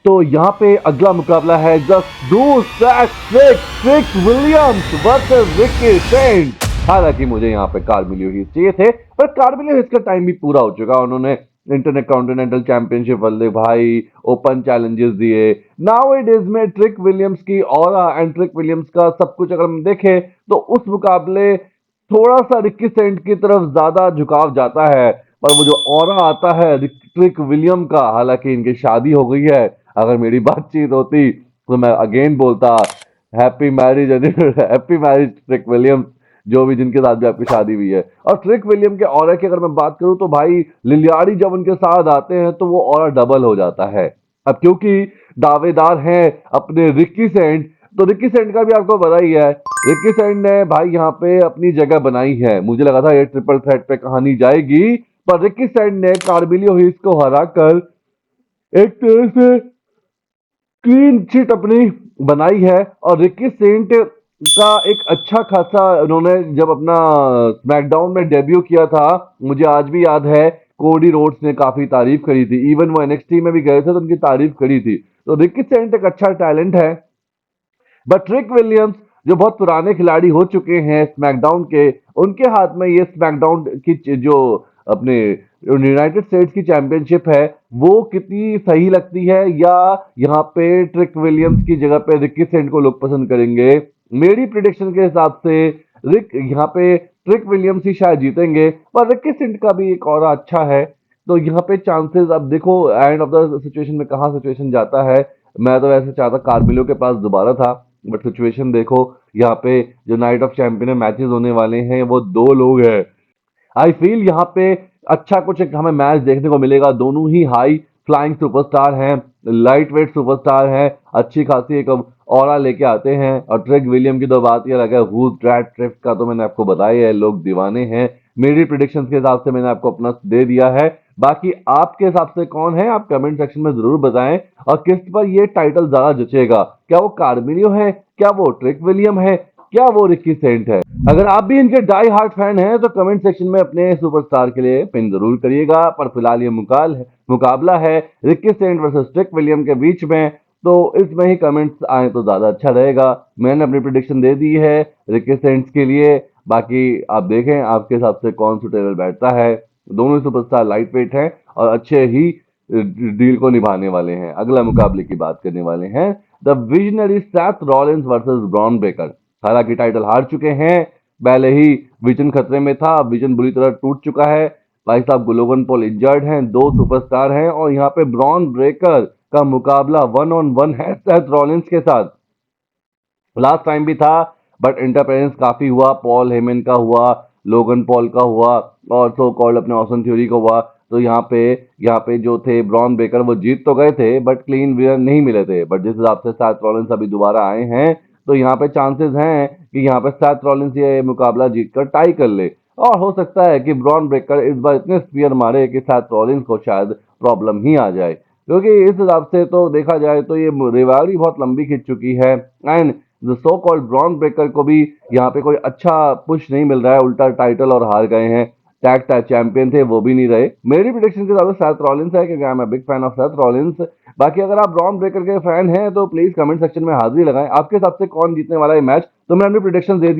तो यहाँ पे अगला मुकाबला है just do Trick Williams versus Ricky Saint. हालांकि मुझे यहाँ पे कार्मेलियो हीथ चाहिए थे, पर कार्मेलियो हीथ का टाइम भी पूरा हो चुका। उन्होंने इंटरनेट कॉन्टिनेंटल चैंपियनशिप वाले भाई ओपन चैलेंजेस दिए। नाउ इट इज में ट्रिक विलियम्स की ऑरा एंड ट्रिक विलियम्स का सब कुछ अगर हम देखें तो उस मुकाबले थोड़ा सा रिकी सेंट की तरफ ज्यादा झुकाव जाता है। पर वो जो ऑरा आता है ट्रिक विलियम का, हालांकि इनकी शादी हो गई है, अगर मेरी बातचीत होती तो मैं अगेन बोलता happy marriage happy marriage trick Williams, जो भी जिनके साथ भी आपकी शादी हुई है। और ट्रिक विलियम के ऑरा की अगर मैं बात करूं तो भाई लिलियाड़ी जब उनके साथ आते हैं तो वो ऑरा डबल हो जाता है। अब क्योंकि दावेदार हैं अपने रिकी सेंट, तो रिकी सेंट का भी आपको पता ही है। रिकी सेंट ने भाई यहाँ पे अपनी जगह बनाई है। मुझे लगा था ये ट्रिपल थ्रेट पे कहानी जाएगी, पर रिकी सेंट ने कार्बिलियो हीथ को हराकर एक तरह से क्लीन चिट अपनी बनाई है। और रिकी सेंट का एक अच्छा खासा उन्होंने जब अपना स्मैकडाउन में डेब्यू किया था, मुझे आज भी याद है कोडी रोड्स ने काफी तारीफ करी थी। इवन वो एनएक्सटी में भी गए थे तो उनकी तारीफ करी थी। तो रिकी सेंट एक अच्छा टैलेंट है। बट ट्रिक विलियम्स जो बहुत पुराने खिलाड़ी हो चुके हैं स्मैकडाउन के, उनके हाथ में ये स्मैकडाउन की जो अपने यूनाइटेड स्टेट्स की चैंपियनशिप है वो कितनी सही लगती है, या यहाँ पे ट्रिक विलियम्स की जगह पे रिकी सेंट को लोग पसंद करेंगे। मेरी प्रिडिक्शन के हिसाब से रिक यहाँ पे ट्रिक विलियम्स ही शायद जीतेंगे, पर रिकी सेंट का भी एक और अच्छा है। तो यहाँ पे चांसेस अब देखो एंड ऑफ द सिचुएशन में कहाँ सिचुएशन जाता है। मैं तो वैसे चाहता कार्मिलो के पास दोबारा था, बट सिचुएशन देखो यहाँ पे जो नाइट ऑफ चैंपियन मैचेस होने वाले हैं वो दो लोग हैं। आई फील यहाँ पे अच्छा कुछ एक हमें मैच देखने को मिलेगा। दोनों ही हाई फ्लाइंग सुपरस्टार हैं, लाइट वेट सुपरस्टार हैं, अच्छी खासी एक ऑरा लेके आते हैं। और ट्रिक विलियम की तो बात ही अलग है। हुज दैट ट्रिक का तो मैंने आपको बताया है, लोग दीवाने हैं। मेरी प्रिडिक्शंस के हिसाब से मैंने आपको अपना दे दिया है। बाकी आपके हिसाब से कौन है, आप कमेंट सेक्शन में जरूर बताएं। और किस पर ये टाइटल ज्यादा जचेगा, क्या वो कार्मिलियो है, क्या वो ट्रिक विलियम है, क्या वो रिकी सेंट है। अगर आप भी इनके डाई हार्ट फैन हैं तो कमेंट सेक्शन में अपने सुपरस्टार के लिए पिन जरूर करिएगा। पर फिलहाल ये मुकाबला है Ricky Saint versus Trick William के बीच में, तो इसमें ही कमेंट्स आए तो ज्यादा अच्छा रहेगा। मैंने अपनी प्रिडिक्शन दे दी है रिकी सेंट्स के लिए। बाकी आप देखें आपके हिसाब से कौन सुटेबल बैठता है। दोनों ही सुपरस्टार लाइट वेट हैं और अच्छे ही डील को निभाने वाले हैं। अगला मुकाबले की बात करने वाले हैं the visionary Seth Rollins versus Bron Breakker. हालांकि टाइटल हार चुके हैं, पहले ही विजन खतरे में था, विजन बुरी तरह टूट चुका है। भाई साहब लोगन पॉल इंजर्ड हैं, दो सुपरस्टार हैं, और यहाँ पे ब्रॉन ब्रेकर का मुकाबला वन ऑन वन है सेथ रॉलिंस के साथ। लास्ट टाइम भी था, बट इंटरफेरेंस काफी हुआ। पॉल हेमन का हुआ, लोगन पॉल का हुआ, और सो कॉल्ड अपने ऑसन थ्योरी का हुआ। तो यहाँ पे जो थे ब्रॉन ब्रेकर वो जीत तो गए थे, बट क्लीन विनर नहीं मिले थे। बट जिस हिसाब से सैथ रॉलिंस अभी दोबारा आए हैं, तो यहाँ पे चांसेस हैं कि यहाँ पे सैथ रॉलिंस ये मुकाबला जीतकर टाई कर ले। और हो सकता है कि ब्रॉन ब्रेकर इस बार इतने स्पीयर मारे कि सैथ रॉलिंस को शायद प्रॉब्लम ही आ जाए। क्योंकि इस हिसाब से तो देखा जाए तो ये रिवाइवरी बहुत लंबी खिंच चुकी है। And the so called Bron Breakker को भी यहाँ पे कोई अच्छा पुश नहीं मिल रहा है, उल्टा टाइटल और हार गए हैं। टैग चैंपियन थे वो भी नहीं रहे। मेरी प्रिडिक्शन के हिसाब से सैथ रॉलिंस है, क्योंकि I am a big fan of Seth Rollins. बाकी अगर आप ब्रॉन ब्रेकर के फैन हैं तो प्लीज कमेंट सेक्शन में हाजिरी लगाएं, आपके हिसाब से कौन जीतने वाला है मैच। तो मैंने अपनी प्रिडिक्शन दे दी है।